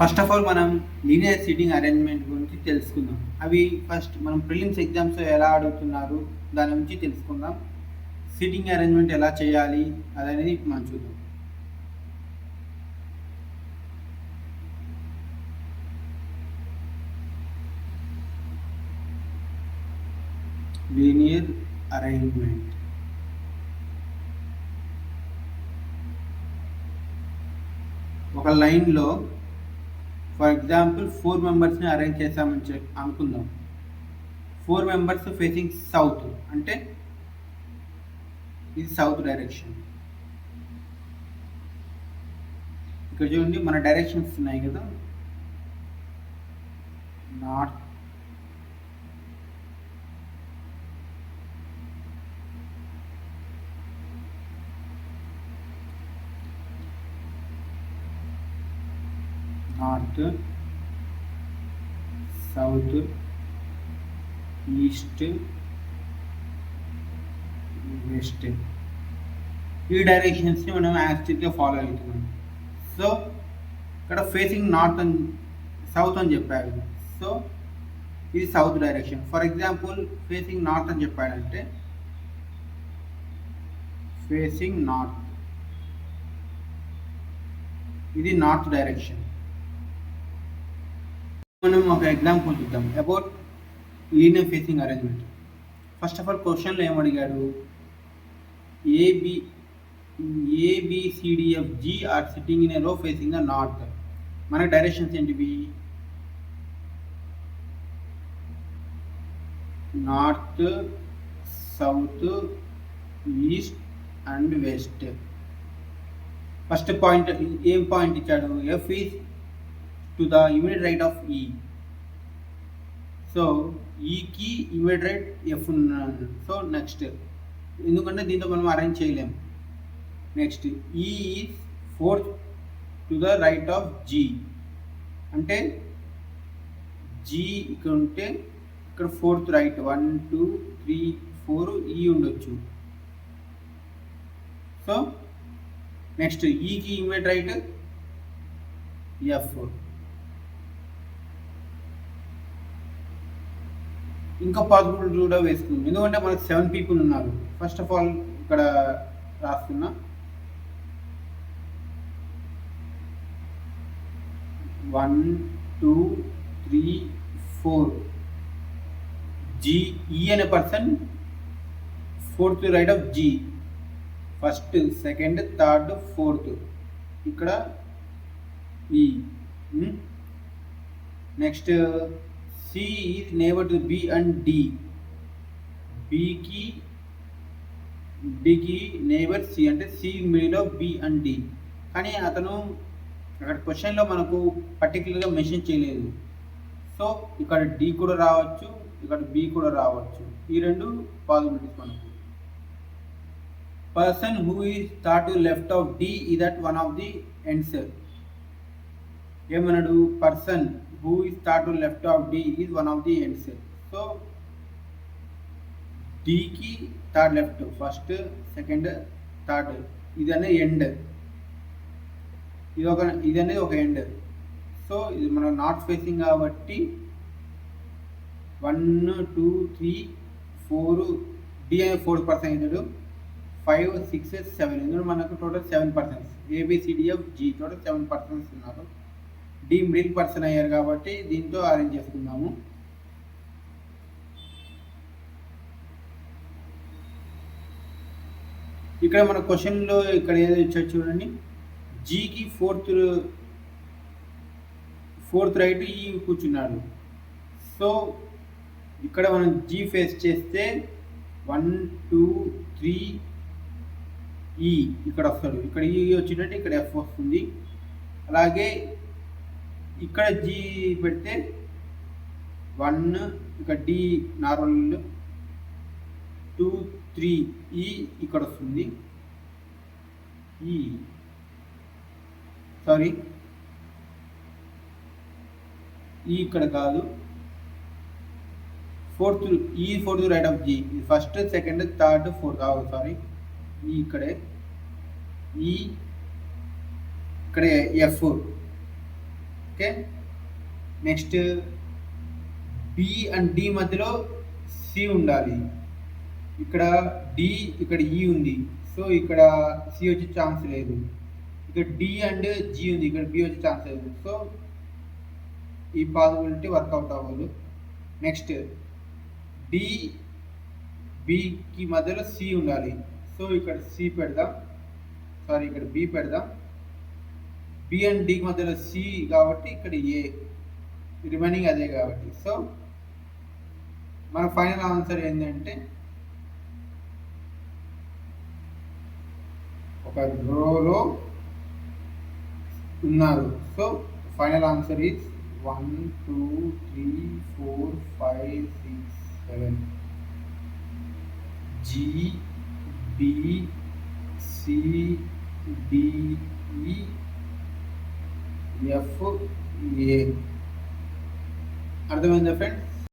First of all మనం linear seating arrangement గురించి తెలుసుకుందాం. అవి ఫస్ట్ మనం ప్రిలిమ్స్ ఎగ్జామ్స్ ఎలా అడుగుతున్నారు దాని గురించి తెలుసుకుందాం. సీటింగ్ అరేంజ్మెంట్ ఎలా చేయాలి అనేది మనం చూద్దాం. లీనియర్ అరేంజ్మెంట్ ఒక లైన్లో ఫర్ ఎగ్జాంపుల్ 4 మెంబర్స్ని అరేంజ్ చేసామని అనుకుందాం. 4 మెంబర్స్ ఫేసింగ్ సౌత్ అంటే ఇది సౌత్ డైరెక్షన్. ఇక్కడ చూడండి మన డైరెక్షన్స్ ఉన్నాయి కదా, నార్త్, సౌత్, ఈస్ట్, వెస్ట్. ఈ డైరెక్షన్స్ని మనం యాక్చువల్గా ఫాలో అవుతున్నాం. సో ఇక్కడ ఫేసింగ్ నార్త్ అని సౌత్ అని చెప్పాడు. సో ఇది south direction. For example facing north అని చెప్పాడంటే ఫేసింగ్ నార్త్, ఇది నార్త్ డైరెక్షన్. మనం ఒక ఎగ్జాంపుల్ చూద్దాం about linear facing arrangement. First of all క్వశ్చన్లో ఏమడిగాడు, ABCDFG are sitting in a row facing the north. మన డైరెక్షన్స్ ఏంటివి, north, south, east and west. First point ఏం పాయింట్ ఇచ్చాడు, F is to the immediate right of E. So ఈకి immediate right F ఉన్నాడు. So next ఎందుకంటే దీంతో మనం arrange చేయలేము. Next E is 4th to the right of G అంటే G ఇక్కడ ఉంటే ఇక్కడ 4th రైట్ 1 2 3 4 E ఉండొచ్చు. సో నెక్స్ట్ ఈకి ఇమీడియట్ రైట్ F. ఇంకా పాసిబిలిటీ కూడా వేసుకుందాం, ఎందుకంటే మనకు 7 పీపుల్ ఉన్నారు. ఫస్ట్ ఆఫ్ ఆల్ ఇక్కడ రాస్తున్నా 1 2 3 4. E అనే person 4th right of G, first, second, third, 4th. ఇక్కడ E. Next C is neighbor to B and D. D కి నైబర్ C అంటే C middle of B and D. కానీ అతను అక్కడ క్వశ్చన్లో మనకు పర్టికులర్గా మెన్షన్ చేయలేదు. సో ఇక్కడ D కూడా రావచ్చు, ఇక్కడ B కూడా రావచ్చు. ఈ రెండు పాసిబిలిటీస్ మనకు. Person who is third to left of D is at one of the ends. ఏమన్నాడు, person who is third to left of D is one of the ends. So D కి third left, first, second, third. ఇది అనేది end, ఇది అనేది ఒక end. So ఇది మన north facing కాబట్టి 1 2 3 4 D అనేది 4th పర్సన్ అవుతాడు. 5 6 7 ఇందులో మనకు total 7 persons. ABCDFG total 7 persons ఉన్నారు. D మిడిల్ పర్సన్ అయ్యారు కాబట్టి దీంతో అరేంజ్ చేసుకుందాము. ఇక్కడ మన క్వశ్చన్లో ఇక్కడ ఏదో ఇచ్చారు చూడండి, Gకి 4th రైట్ E కూర్చున్నాడు. సో ఇక్కడ మనం G ఫేస్ చేస్తే 1 2 3 E ఇక్కడ వస్తాడు. ఇక్కడ E వచ్చినట్టు ఇక్కడ F వస్తుంది. అలాగే ఇక్కడ G పెడితే 1, ఇక్కడ D నార్మల్ 2 3 E ఇక్కడ వస్తుంది. E ఇక్కడ కాదు, 4th right of G, first, second, third, 4th. E ఇక్కడే, E ఇక్కడే F. Okay. Next B and D మధ్యలో సి ఉండాలి. ఇక్కడ డి, ఇక్కడ ఈ ఉంది, సో ఇక్కడ సి వచ్చే ఛాన్స్ లేదు. ఇక్కడ డి అండ్ జి ఉంది, ఇక్కడ బి వచ్చే ఛాన్స్ లేదు. సో ఈ పాసిబిలిటీ వర్కౌట్ అవ్వదు. నెక్స్ట్ డి బికి మధ్యలో సి ఉండాలి, సో ఇక్కడ సి పెడదాం, సారీ ఇక్కడ బి పెడదాం. బి అండ్ డికి మధ్యలో సి కాబట్టి ఇక్కడ ఏ, రిమైనింగ్ అదే కాబట్టి. సో మన ఫైనల్ ఆన్సర్ ఏంటంటే ఒక రోలో ఉన్నారు. So final answer is 1 2 3 4 5 6 7 G B C D E F A. అర్థమైందా ఫ్రెండ్స్?